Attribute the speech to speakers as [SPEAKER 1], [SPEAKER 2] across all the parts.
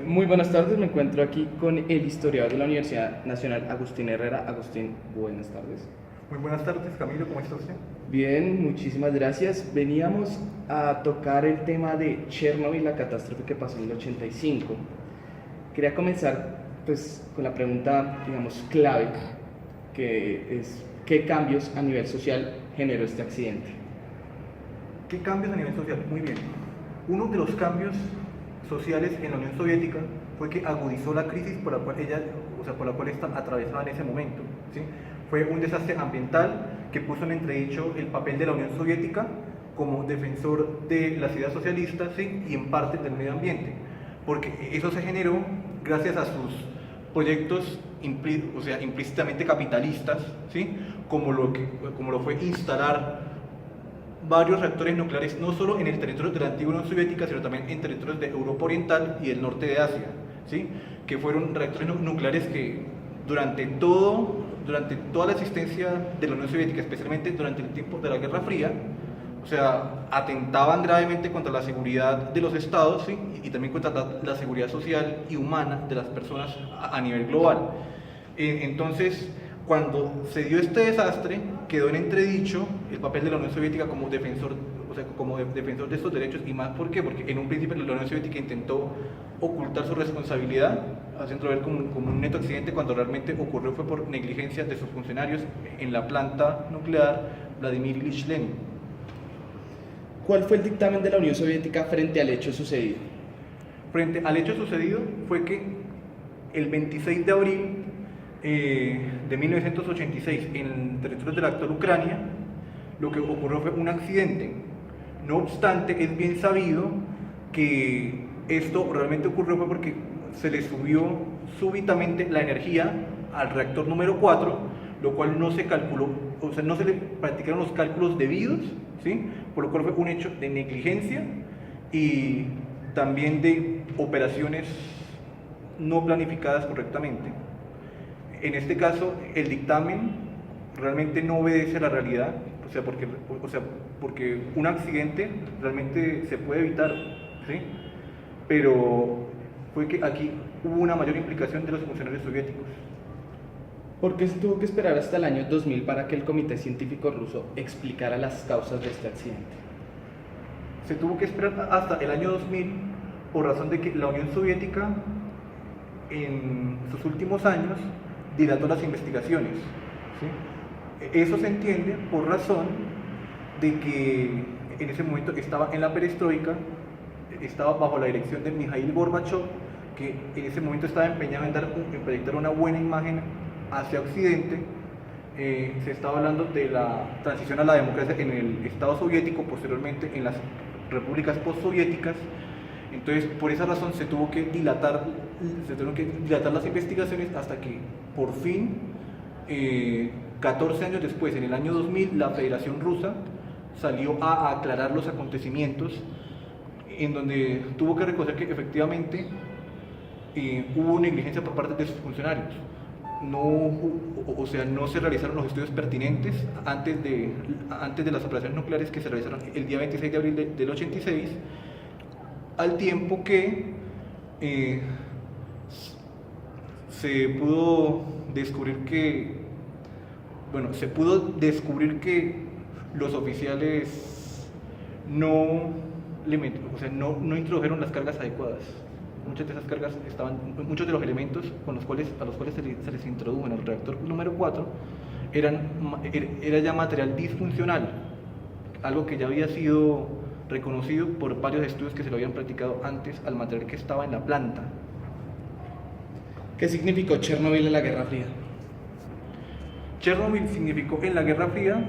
[SPEAKER 1] Muy buenas tardes, me encuentro aquí con el historiador de la Universidad Nacional, Agustín Herrera. Agustín, buenas tardes.
[SPEAKER 2] Muy buenas tardes, Camilo, ¿cómo está usted?
[SPEAKER 1] Bien, muchísimas gracias. Veníamos a tocar el tema de Chernobyl, la catástrofe que pasó en el 85. Quería comenzar pues con la pregunta, digamos, clave, que es ¿qué cambios a nivel social generó este accidente?
[SPEAKER 2] ¿Qué cambios a nivel social? Muy bien. Uno de los cambios sociales en la Unión Soviética fue que agudizó la crisis por la cual por la cual atravesaba en ese momento. ¿Sí? Fue un desastre ambiental que puso en entredicho el papel de la Unión Soviética como defensor de las ideas socialistas, ¿sí? Y en parte del medio ambiente, porque eso se generó gracias a sus proyectos implícitamente capitalistas, ¿sí? Como lo fue instalar varios reactores nucleares, no solo en el territorio de la antigua Unión Soviética, sino también en territorios de Europa Oriental y el norte de Asia, ¿sí? Que fueron reactores nucleares que durante toda la existencia de la Unión Soviética, especialmente durante el tiempo de la Guerra Fría, o sea, atentaban gravemente contra la seguridad de los estados, ¿sí? Y también contra la seguridad social y humana de las personas a nivel global. Entonces, cuando se dio este desastre, quedó en entredicho el papel de la Unión Soviética como defensor, defensor de estos derechos, y más, ¿por qué? Porque en un principio la Unión Soviética intentó ocultar su responsabilidad, haciendo ver como un neto accidente, cuando realmente ocurrió fue por negligencia de sus funcionarios en la planta nuclear Vladimir Ilich Lenin.
[SPEAKER 1] ¿Cuál fue el dictamen de la Unión Soviética frente al hecho sucedido?
[SPEAKER 2] Frente al hecho sucedido fue que el 26 de abril de 1986, en territorios de la actual Ucrania, lo que ocurrió fue un accidente. No obstante, es bien sabido que esto realmente ocurrió fue porque se le subió súbitamente la energía al reactor número 4, lo cual no se calculó, o sea, no se le practicaron los cálculos debidos, ¿sí? Por lo cual fue un hecho de negligencia y también de operaciones no planificadas correctamente. En este caso, el dictamen realmente no obedece a la realidad, porque un accidente realmente se puede evitar, ¿sí? Pero fue que aquí hubo una mayor implicación de los funcionarios soviéticos.
[SPEAKER 1] ¿Por qué se tuvo que esperar hasta el año 2000 para que el Comité Científico Ruso explicara las causas de este accidente?
[SPEAKER 2] Se tuvo que esperar hasta el año 2000 por razón de que la Unión Soviética en sus últimos años dilató las investigaciones, ¿sí? Eso se entiende por razón de que en ese momento estaba en la perestroika, estaba bajo la dirección de Mikhail Gorbachev, que en ese momento estaba empeñado en proyectar una buena imagen hacia Occidente. Se estaba hablando de la transición a la democracia en el Estado soviético, posteriormente en las repúblicas postsoviéticas. Entonces, por esa razón se tuvieron que dilatar las investigaciones hasta que, por fin, 14 años después, en el año 2000, la Federación Rusa salió a aclarar los acontecimientos, en donde tuvo que reconocer que efectivamente hubo negligencia por parte de sus funcionarios. No se realizaron los estudios pertinentes antes de las operaciones nucleares que se realizaron el día 26 de abril del 86, al tiempo que se pudo descubrir que los oficiales no introdujeron las cargas adecuadas. Muchas de esas cargas muchos de los elementos a los cuales se les introdujo en el reactor número 4 era ya material disfuncional, algo que ya había sido reconocido por varios estudios que se lo habían practicado antes al material que estaba en la planta.
[SPEAKER 1] ¿Qué significó Chernobyl en la Guerra Fría?
[SPEAKER 2] Chernobyl significó en la Guerra Fría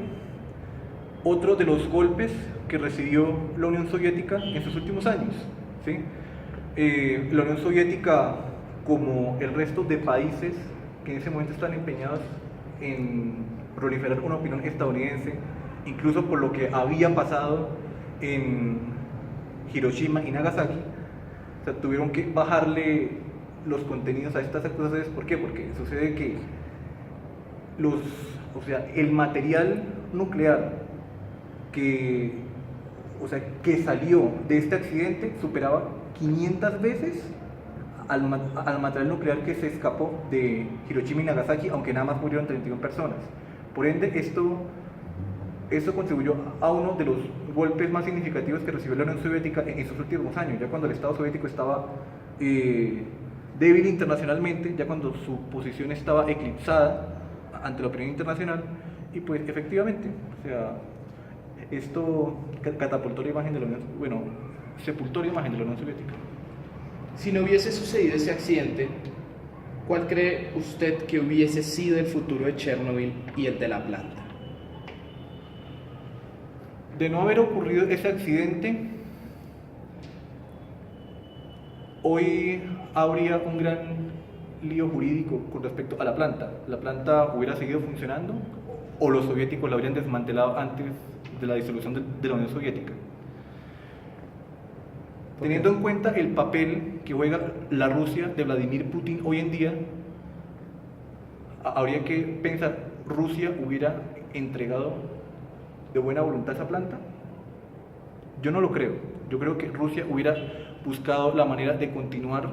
[SPEAKER 2] otro de los golpes que recibió la Unión Soviética en sus últimos años, ¿sí? La Unión Soviética, como el resto de países que en ese momento están empeñados en proliferar una opinión estadounidense, incluso por lo que había pasado en Hiroshima y Nagasaki, o sea, tuvieron que bajarle los contenidos a estas acusaciones. ¿Por qué? Porque sucede que el material nuclear que salió de este accidente superaba 500 veces al material nuclear que se escapó de Hiroshima y Nagasaki, aunque nada más murieron 31 personas. Por ende, esto contribuyó a uno de los golpes más significativos que recibió la Unión Soviética en sus últimos años, ya cuando el Estado soviético estaba débil internacionalmente, ya cuando su posición estaba eclipsada ante la opinión internacional, y pues efectivamente, o sea, esto catapultó la imagen de la Unión, bueno, sepultó la imagen de la Unión Soviética.
[SPEAKER 1] Si no hubiese sucedido ese accidente, ¿cuál cree usted que hubiese sido el futuro de Chernobyl y el de la planta?
[SPEAKER 2] De no haber ocurrido ese accidente, hoy habría un gran lío jurídico con respecto a la planta. La planta hubiera seguido funcionando o los soviéticos la habrían desmantelado antes de la disolución de la Unión Soviética. Teniendo en cuenta el papel que juega la Rusia de Vladimir Putin hoy en día, habría que pensar, ¿Rusia hubiera entregado de buena voluntad esa planta? Yo no lo creo. Yo creo que Rusia hubiera buscado la manera de continuar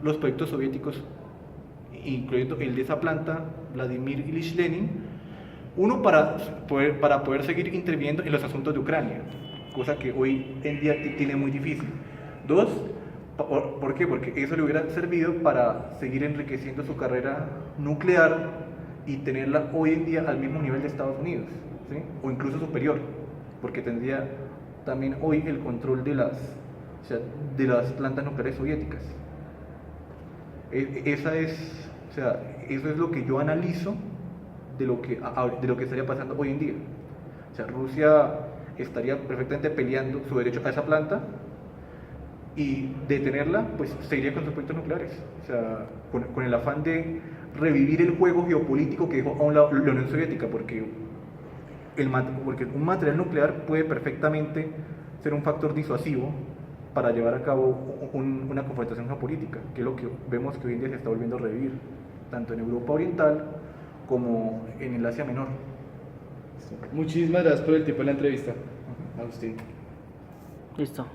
[SPEAKER 2] los proyectos soviéticos, incluyendo el de esa planta, Vladimir Ilich Lenin, uno para poder seguir interviniendo en los asuntos de Ucrania, cosa que hoy en día tiene muy difícil. Dos, ¿por qué? Porque eso le hubiera servido para seguir enriqueciendo su carrera nuclear y tenerla hoy en día al mismo nivel de Estados Unidos, ¿sí? O incluso superior, porque tendría también hoy el control de las plantas nucleares soviéticas. Eso es lo que yo analizo de lo que estaría pasando hoy en día. O sea, Rusia estaría perfectamente peleando su derecho a esa planta, y detenerla, pues seguiría con sus proyectos nucleares. O sea, con el afán de revivir el juego geopolítico que dejó a un lado la Unión Soviética, porque un material nuclear puede perfectamente ser un factor disuasivo para llevar a cabo una confrontación geopolítica, que es lo que vemos que hoy en día se está volviendo a revivir, tanto en Europa Oriental como en el Asia Menor.
[SPEAKER 1] Muchísimas gracias por el tiempo de la entrevista, Agustín.
[SPEAKER 3] Listo.